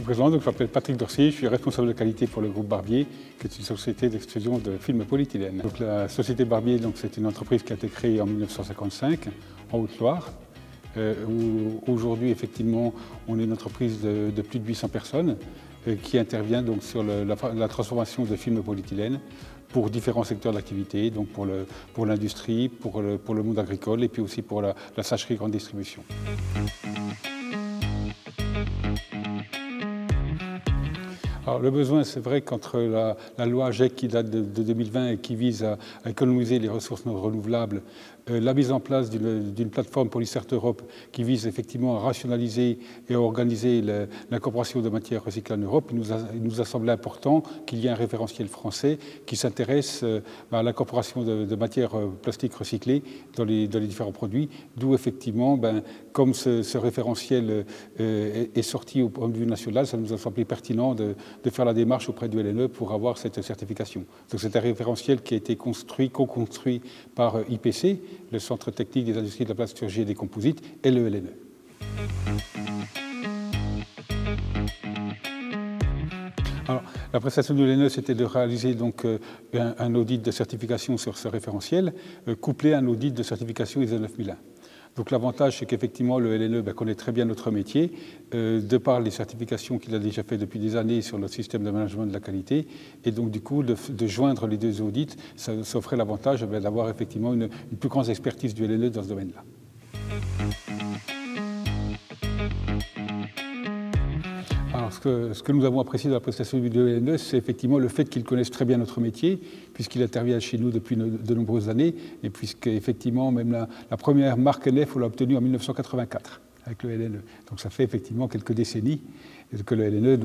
me présente, donc je m'appelle Patrick Dorcier, je suis responsable de qualité pour le groupe Barbier, qui est une société d'extrusion de films polyéthylène. Donc la société Barbier, c'est une entreprise qui a été créée en 1955 en Haute-Loire. Aujourd'hui, effectivement, on est une entreprise de plus de 800 personnes qui intervient donc sur la transformation de films polyéthylène pour différents secteurs d'activité, donc pour l'industrie, pour le monde agricole et puis aussi pour la sacherie grande distribution. Alors, le besoin, c'est vrai qu'entre la loi AGEC qui date de 2020 et qui vise à économiser les ressources non renouvelables, la mise en place d'une plateforme Polycert Europe qui vise effectivement à rationaliser et à organiser l'incorporation de matières recyclées en Europe, il nous a semblé important qu'il y ait un référentiel français qui s'intéresse à l'incorporation de matières plastiques recyclées dans les différents produits, d'où effectivement, comme ce référentiel est sorti au point de vue national, ça nous a semblé pertinent de faire la démarche auprès du LNE pour avoir cette certification. Donc c'est un référentiel qui a été co-construit par IPC, le Centre technique des industries de la plasturgie et des composites, et le LNE. Alors, la prestation du LNE, c'était de réaliser donc un audit de certification sur ce référentiel, couplé à un audit de certification ISO 9001. Donc l'avantage, c'est qu'effectivement, le LNE connaît très bien notre métier, de par les certifications qu'il a déjà fait depuis des années sur notre système de management de la qualité. Et donc, du coup, de joindre les deux audits, ça offrait l'avantage d'avoir effectivement une plus grande expertise du LNE dans ce domaine-là. Alors, ce que nous avons apprécié de la prestation du LNE, c'est effectivement le fait qu'ils connaissent très bien notre métier, puisqu'il intervient chez nous depuis de nombreuses années, et puisqu'effectivement, même la première marque NF, on l'a obtenue en 1984 avec le LNE. Donc ça fait effectivement quelques décennies que le LNE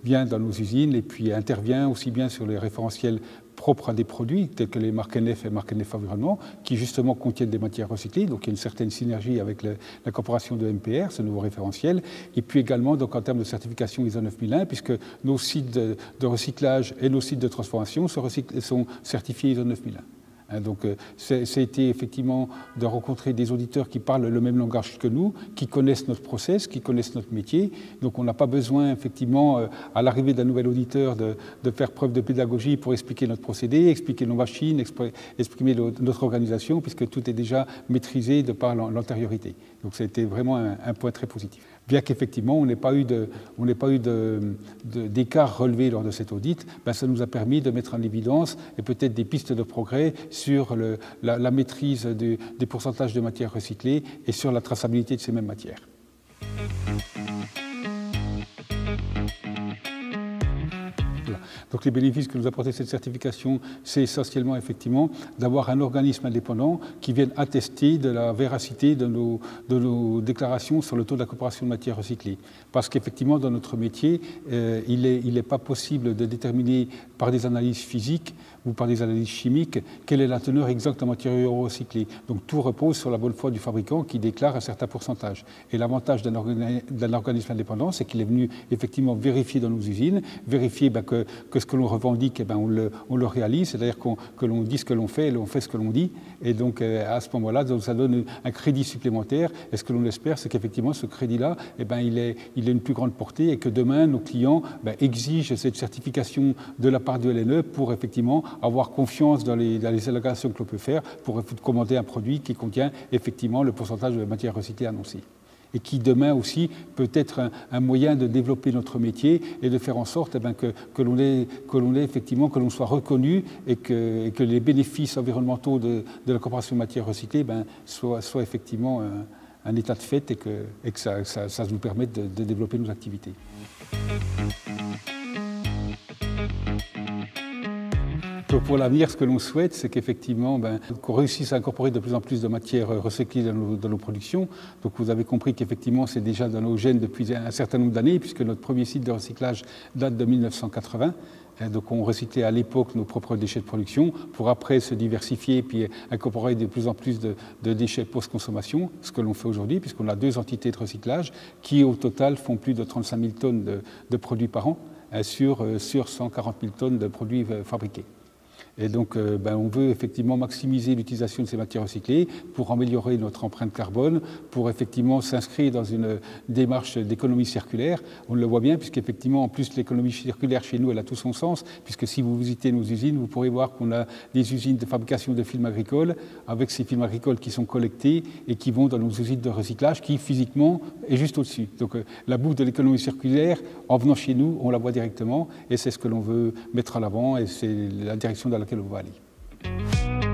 vient dans nos usines et puis intervient aussi bien sur les référentiels propres à des produits, tels que les marques NF et marques NF Environnement, qui justement contiennent des matières recyclées, donc il y a une certaine synergie avec l'incorporation de MPR, ce nouveau référentiel, et puis également donc, en termes de certification ISO 9001, puisque nos sites de recyclage et nos sites de transformation sont certifiés ISO 9001. Donc, ça a été effectivement de rencontrer des auditeurs qui parlent le même langage que nous, qui connaissent notre process, qui connaissent notre métier. Donc, on n'a pas besoin, effectivement, à l'arrivée d'un nouvel auditeur, de faire preuve de pédagogie pour expliquer notre procédé, expliquer nos machines, exprimer notre organisation, puisque tout est déjà maîtrisé de par l'antériorité. Donc, ça a été vraiment un point très positif. Bien qu'effectivement, on n'ait pas eu d'écart relevé lors de cet audit, ça nous a permis de mettre en évidence et peut-être des pistes de progrès sur la maîtrise des pourcentages de matières recyclées et sur la traçabilité de ces mêmes matières. Donc les bénéfices que nous apporte cette certification, c'est essentiellement effectivement d'avoir un organisme indépendant qui vienne attester de la véracité de nos déclarations sur le taux d'incorporation de matières recyclées. Parce qu'effectivement, dans notre métier, il n'est pas possible de déterminer par des analyses physiques ou par des analyses chimiques quelle est la teneur exacte en matières recyclées. Donc tout repose sur la bonne foi du fabricant qui déclare un certain pourcentage. Et l'avantage d'un organisme indépendant, c'est qu'il est venu effectivement vérifier dans nos usines, vérifier que ce que l'on revendique, on le réalise, c'est-à-dire que l'on dit ce que l'on fait et l'on fait ce que l'on dit. Et donc à ce moment-là, ça donne un crédit supplémentaire. Et ce que l'on espère, c'est qu'effectivement ce crédit-là, il a une plus grande portée et que demain, nos clients exigent cette certification de la part du LNE pour effectivement avoir confiance dans les allégations que l'on peut faire pour commander un produit qui contient effectivement le pourcentage de matière recyclée annoncé. Et qui demain aussi peut être un moyen de développer notre métier et de faire en sorte que l'on soit reconnu et que les bénéfices environnementaux de l'incorporation de matières recyclées soient effectivement un état de fait et que ça nous permette de développer nos activités. Pour l'avenir, ce que l'on souhaite, c'est qu'effectivement, qu'on réussisse à incorporer de plus en plus de matières recyclées dans nos productions. Donc vous avez compris qu'effectivement, c'est déjà dans nos gènes depuis un certain nombre d'années, puisque notre premier site de recyclage date de 1980. Donc on recyclait à l'époque nos propres déchets de production pour après se diversifier et puis incorporer de plus en plus de déchets post-consommation, ce que l'on fait aujourd'hui, puisqu'on a 2 entités de recyclage qui au total font plus de 35 000 tonnes de produits par an sur 140 000 tonnes de produits fabriqués. Et donc, on veut effectivement maximiser l'utilisation de ces matières recyclées pour améliorer notre empreinte carbone, pour effectivement s'inscrire dans une démarche d'économie circulaire. On le voit bien, puisqu'effectivement, en plus, l'économie circulaire chez nous, elle a tout son sens, puisque si vous visitez nos usines, vous pourrez voir qu'on a des usines de fabrication de films agricoles, avec ces films agricoles qui sont collectés et qui vont dans nos usines de recyclage, qui physiquement est juste au-dessus. Donc, la bouffe de l'économie circulaire, en venant chez nous, on la voit directement, et c'est ce que l'on veut mettre à l'avant, et c'est la direction dans laquelle on va aller.